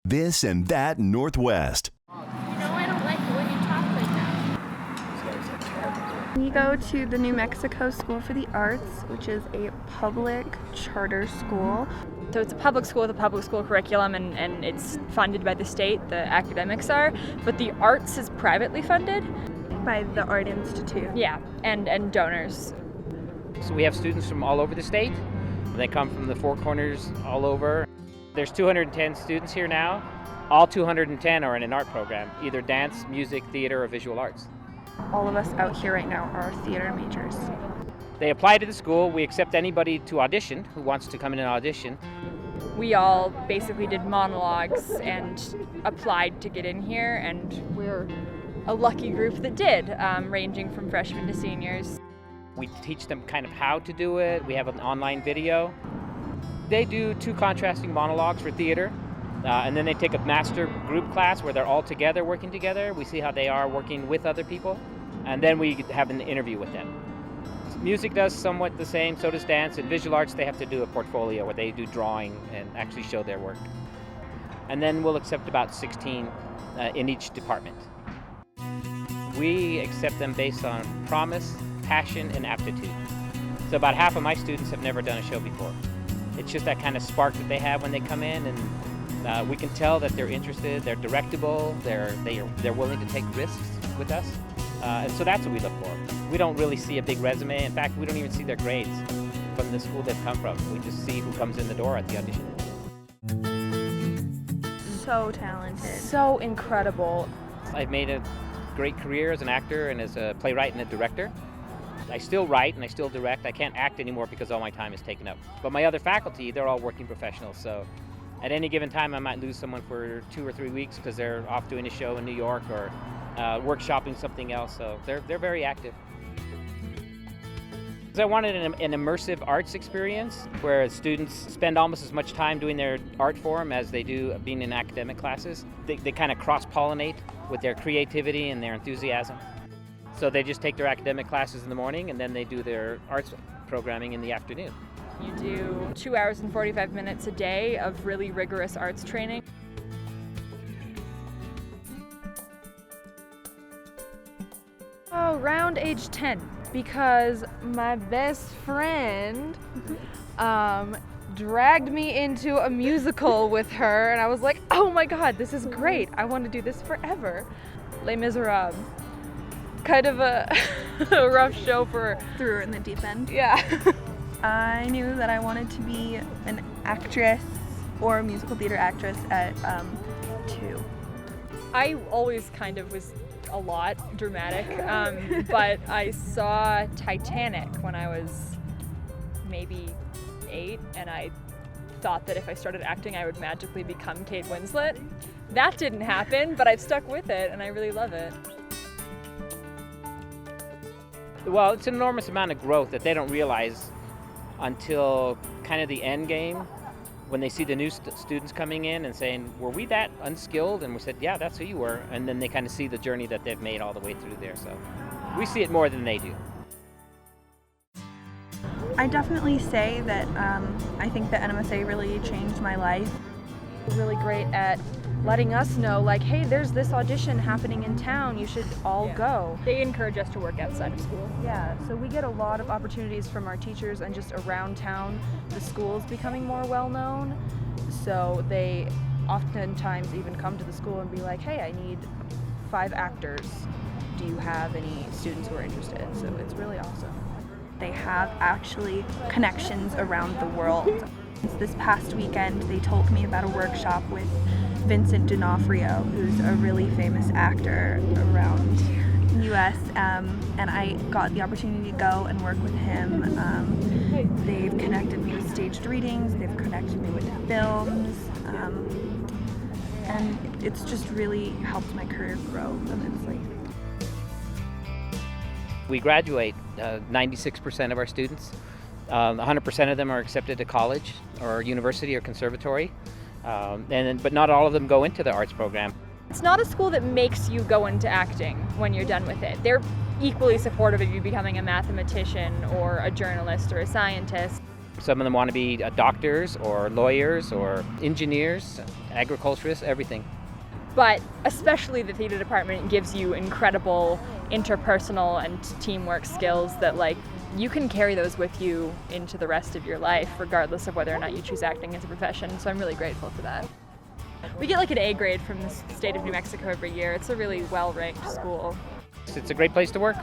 This and That Northwest. I don't like it when you talk like that. We go to the New Mexico School for the Arts, which is a public charter school. So it's a public school with a public school curriculum, and it's funded by the state, the academics are, but the arts is privately funded. By the Art Institute. Yeah, and donors. So we have students from all over the state. They come from the four corners all over. There's 210 students here now. All 210 are in an art program, either dance, music, theater, or visual arts. All of us out here right now are theater majors. They apply to the school. We accept anybody to audition who wants to come in and audition. We all basically did monologues and applied to get in here, and we're a lucky group that did, ranging from freshmen to seniors. We teach them kind of how to do it. We have an online video. They do 2 contrasting monologues for theater, and then they take a master group class where they're all together, working together. We see how they are working with other people, and then we have an interview with them. Music does somewhat the same, so does dance. In visual arts, they have to do a portfolio where they do drawing and actually show their work. And then we'll accept about 16 in each department. We accept them based on promise, passion, and aptitude. So about half of my students have never done a show before. It's just that kind of spark that they have when they come in, and we can tell that they're interested, they're directable, they're willing to take risks with us. And so that's what we look for. We don't really see a big resume. In fact, we don't even see their grades from the school they've come from. We just see who comes in the door at the audition. So talented. So incredible. I've made a great career as an actor and as a playwright and a director. I still write and I still direct. I can't act anymore because all my time is taken up. But my other faculty, they're all working professionals. So at any given time, I might lose someone for 2 or 3 weeks because they're off doing a show in New York or workshopping something else. So they're very active. I wanted an immersive arts experience where students spend almost as much time doing their art form as they do being in academic classes. They kind of cross-pollinate with their creativity and their enthusiasm. So they just take their academic classes in the morning and then they do their arts programming in the afternoon. You do 2 hours and 45 minutes a day of really rigorous arts training. Oh, around age 10, because my best friend dragged me into a musical with her, and I was like, oh my god, this is great. I want to do this forever. Les Miserables. Kind of a rough show for... Threw her in the deep end. Yeah. I knew that I wanted to be an actress or a musical theater actress at 2. I always kind of was a lot dramatic, but I saw Titanic when I was maybe 8, and I thought that if I started acting I would magically become Kate Winslet. That didn't happen, but I've stuck with it and I really love it. Well, it's an enormous amount of growth that they don't realize until kind of the end game, when they see the new students coming in and saying, were we that unskilled? And we said, yeah, that's who you were. And then they kind of see the journey that they've made all the way through there. So we see it more than they do. I definitely say that I think that NMSA really changed my life. Really great at letting us know, like, hey, there's this audition happening in town, you should all go. They encourage us to work outside of school. Yeah, so we get a lot of opportunities from our teachers and just around town. The school's becoming more well-known, so they oftentimes even come to the school and be like, hey, I need 5 actors. Do you have any students who are interested? So it's really awesome. They have actually connections around the world. This past weekend, they told me about a workshop with Vincent D'Onofrio, who's a really famous actor around the U.S., and I got the opportunity to go and work with him. They've connected me with staged readings, they've connected me with films, and it's just really helped my career grow immensely. We graduate 96% of our students. 100% of them are accepted to college or university or conservatory, but not all of them go into the arts program. It's not a school that makes you go into acting when you're done with it. They're equally supportive of you becoming a mathematician or a journalist or a scientist. Some of them want to be doctors or lawyers or engineers, agriculturists, everything. But especially the theater department gives you incredible interpersonal and teamwork skills that like you can carry those with you into the rest of your life, regardless of whether or not you choose acting as a profession. So I'm really grateful for that. We get like an A grade from the state of New Mexico every year. It's a really well-ranked school. It's a great place to work.